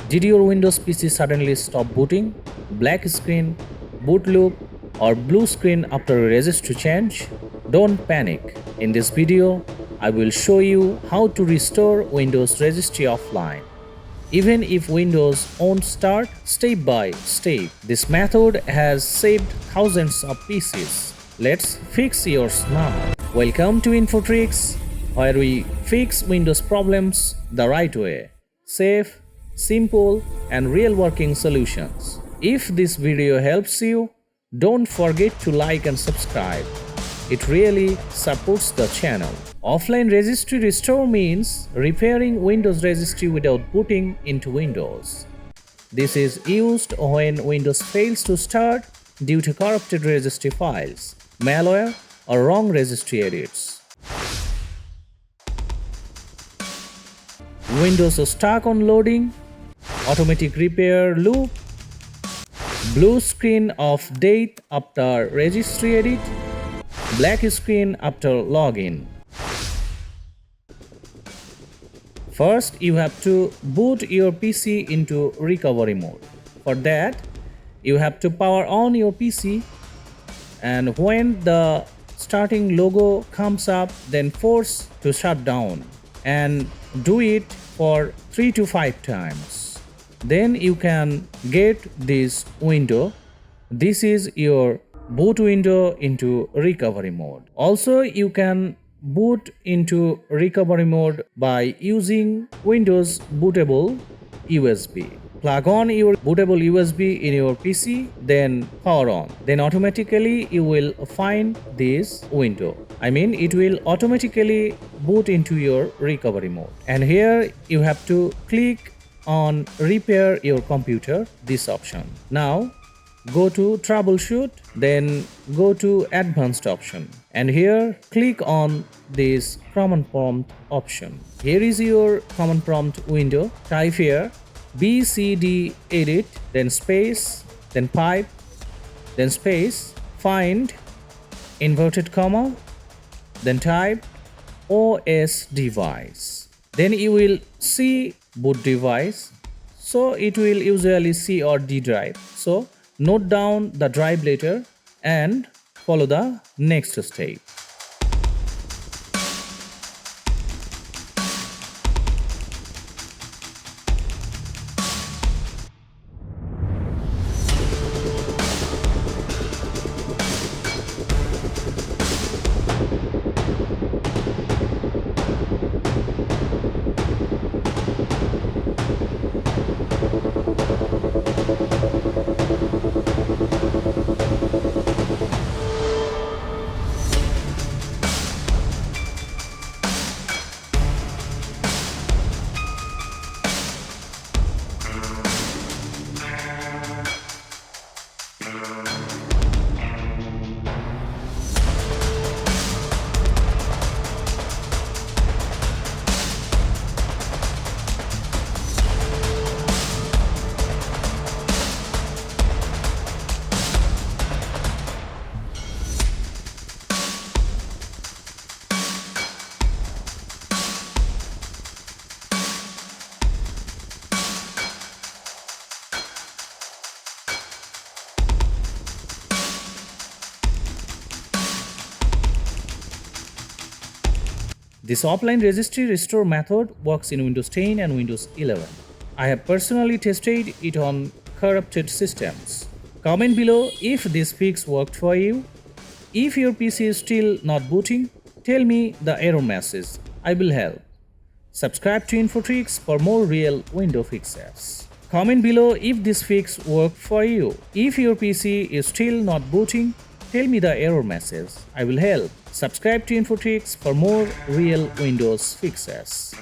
Did your Windows PC suddenly stop booting? Black screen, boot loop, or blue screen after a registry change? Don't panic. In this video, I will show you how to restore Windows Registry offline. Even if Windows won't start, step by step. This method has saved thousands of PCs. Let's fix yours now. Welcome to Infotrix, where we fix Windows problems the right way. Safe, simple, and real working solutions. If this video helps you, don't forget to like and subscribe. It really supports the channel. Offline registry restore means repairing Windows registry without booting into Windows. This is used when Windows fails to start due to corrupted registry files, malware, or wrong registry edits. Windows is stuck on loading, automatic repair loop, blue screen of date after registry edit, black screen after login. First, you have to boot your PC into recovery mode. For that, you have to power on your PC, and when the starting logo comes up, then force to shut down and do it for 3 to 5 times. Then you can get this window. This is your boot window into recovery mode. Also, you can boot into recovery mode by using Windows bootable USB. Plug on your bootable USB in your PC, then power on. Then automatically you will find this window. It will automatically boot into your recovery mode. And here you have to click on repair your computer, this option. Now go to troubleshoot, then go to advanced option, and here click on this command prompt option. Here is your command prompt window. Type here BSOD edit, then space, then pipe, then space, find, inverted comma, then type OS device. Then you will see boot device, so it will usually C or D drive. So note down the drive later and follow the next step. This offline registry restore method works in Windows 10 and Windows 11. I have personally tested it on corrupted systems. Comment below if this fix worked for you. If your PC is still not booting, tell me the error message. I will help. Subscribe to Infotrix for more real window fixes. Comment below if this fix worked for you. If your PC is still not booting, tell me the error message. I will help. Subscribe to Infotrix for more real Windows fixes.